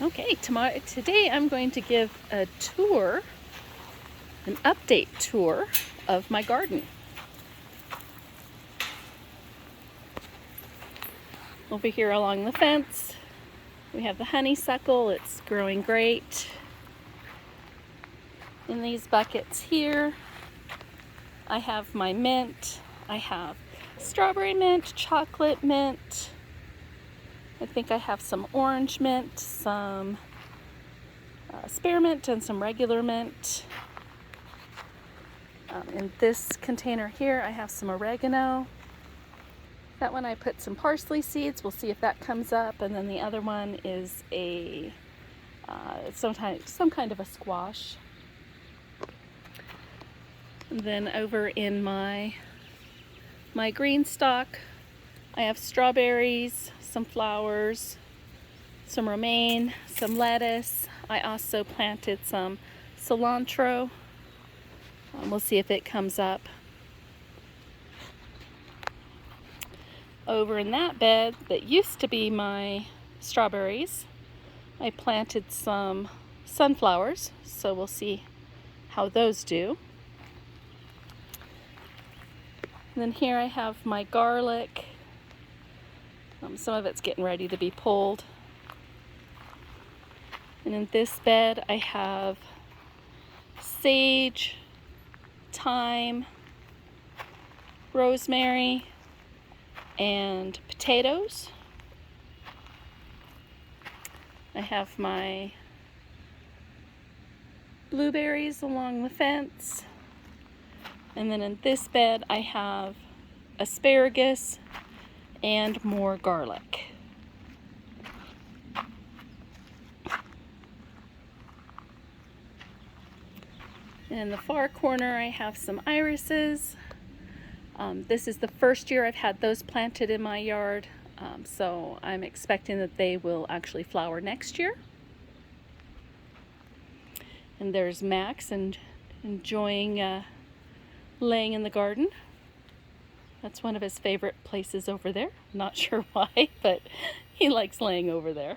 Okay, today I'm going to give a tour, an update tour of my garden. Over here along the fence, we have the honeysuckle. It's growing great. In these buckets here, I have my mint. I have strawberry mint, chocolate mint. I think I have some orange mint, some spearmint, and some regular mint. In this container here, I have some oregano. That one I put some parsley seeds. We'll see if that comes up. And then the other one is some kind of a squash. And then over in my green stock, I have strawberries, some flowers, some romaine, some lettuce. I also planted some cilantro. We'll see if it comes up. Over in that bed that used to be my strawberries, I planted some sunflowers, so we'll see how those do. And then here I have my garlic. Some of it's getting ready to be pulled. And in this bed I have sage, thyme, rosemary, and potatoes. I have my blueberries along the fence. And then in this bed I have asparagus and more garlic. And in the far corner I have some irises. This is the first year I've had those planted in my yard, so I'm expecting that they will actually flower next year. And there's Max enjoying laying in the garden. That's one of his favorite places over there. Not sure why, but he likes laying over there.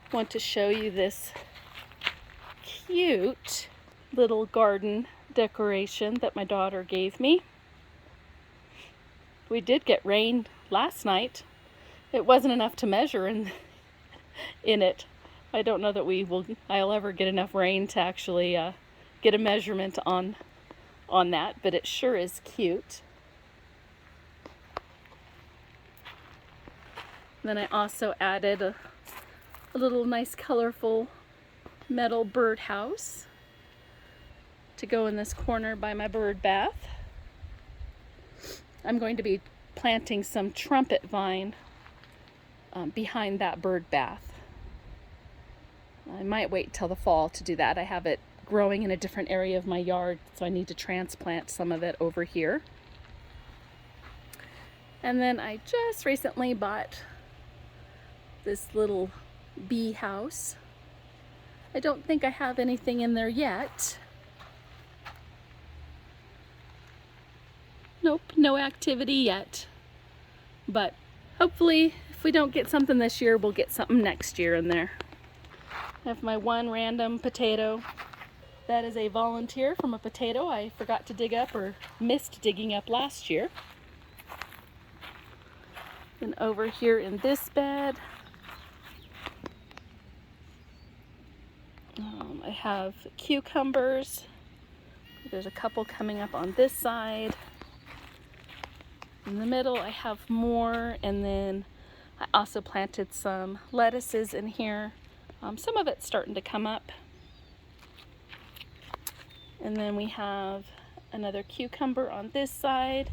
I want to show you this cute little garden decoration that my daughter gave me. We did get rain last night. It wasn't enough to measure in it. I don't know that I'll ever get enough rain to actually get a measurement on that, but it sure is cute. Then I also added a little nice colorful metal birdhouse to go in this corner by my bird bath. I'm going to be planting some trumpet vine behind that bird bath. I might wait till the fall to do that. I have it growing in a different area of my yard, so I need to transplant some of it over here. And then I just recently bought this little bee house. I don't think I have anything in there yet. Nope, no activity yet. But hopefully, if we don't get something this year, we'll get something next year in there. I have my one random potato. That is a volunteer from a potato I forgot to dig up or missed digging up last year. And over here in this bed, I have cucumbers. There's a couple coming up on this side. In the middle I have more, and then I also planted some lettuces in here. Some of it's starting to come up. And then we have another cucumber on this side,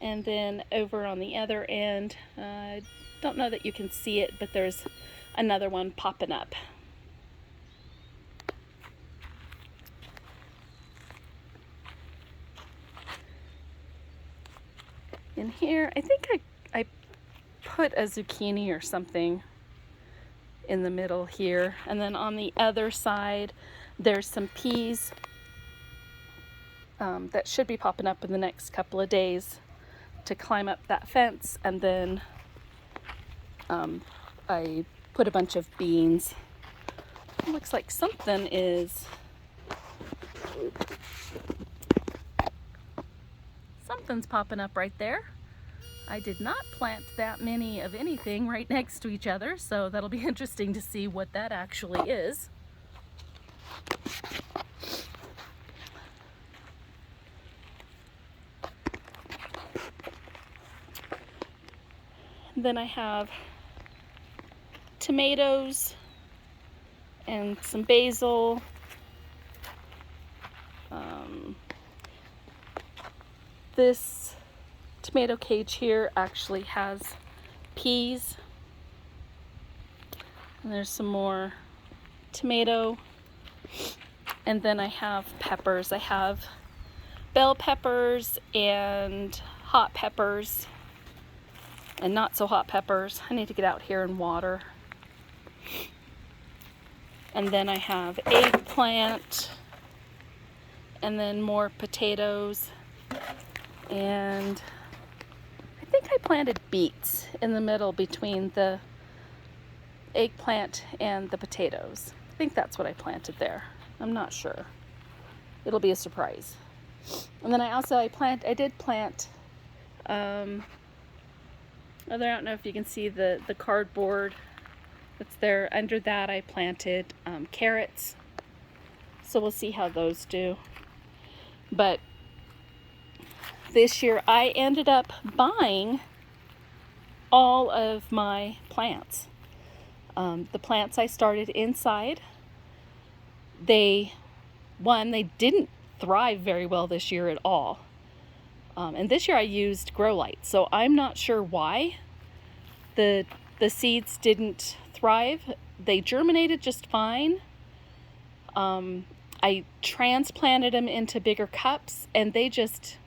and then over on the other end, I don't know that you can see it, but there's another one popping up. In here, I think I put a zucchini or something in the middle here. And then on the other side, there's some peas that should be popping up in the next couple of days to climb up that fence. And then I put a bunch of beans. It looks like something is... Something's popping up right there. I did not plant that many of anything right next to each other, so that'll be interesting to see what that actually is. Then I have tomatoes and some basil. This tomato cage here actually has peas. And there's some more tomato. And then I have peppers. I have bell peppers and hot peppers and not so hot peppers. I need to get out here and water. And then I have eggplant and then more potatoes. And I think I planted beets in the middle between the eggplant and the potatoes. I think that's what I planted there. I'm not sure. It'll be a surprise. And then I did plant, I don't know if you can see the cardboard that's there. Under that I planted carrots. So we'll see how those do. But this year I ended up buying all of my plants. The plants I started inside, they didn't thrive very well this year at all. And this year I used grow lights, so I'm not sure why the seeds didn't thrive. They germinated just fine. I transplanted them into bigger cups and they just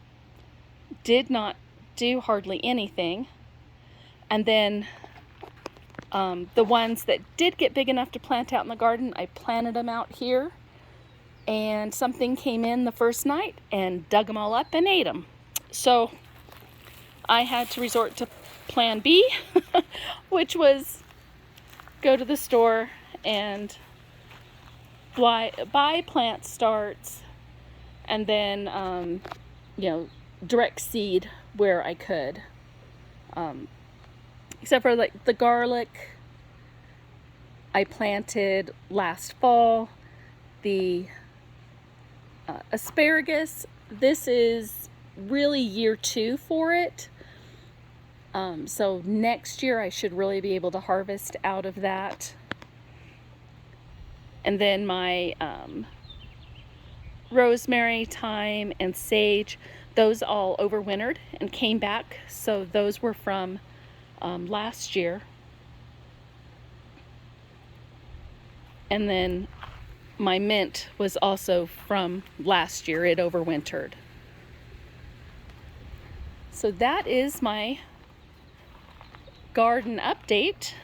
did not do hardly anything. And then the ones that did get big enough to plant out in the garden, I planted them out here, and something came in the first night and dug them all up and ate them. So I had to resort to plan B, which was go to the store and buy plant starts and then direct seed where I could, except for like the garlic I planted last fall. The asparagus, this is really year 2 for it, so next year I should really be able to harvest out of that. And then my rosemary, thyme, and sage, those all overwintered and came back, so those were from last year. And then my mint was also from last year. It overwintered. So that is my garden update.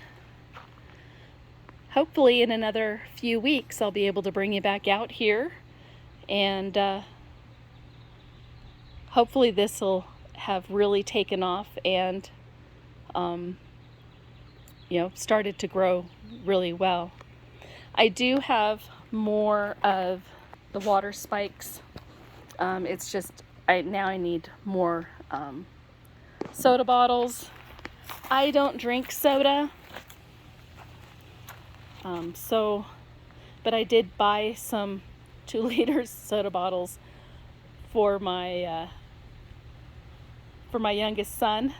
Hopefully in another few weeks I'll be able to bring you back out here, and hopefully this will have really taken off and started to grow really well. I do have more of the water spikes. It's just now I need more soda bottles. I don't drink soda, but I did buy some 2-liter soda bottles for my youngest son.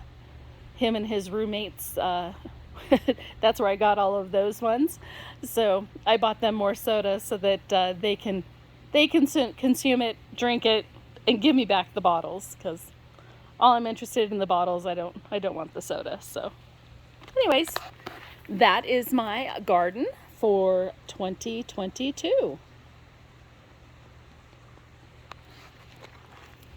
Him and his roommates, that's where I got all of those ones. So I bought them more soda so that they can consume it, drink it, and give me back the bottles, because all I'm interested in the bottles. I don't want the soda. So anyways, that is my garden for 2022.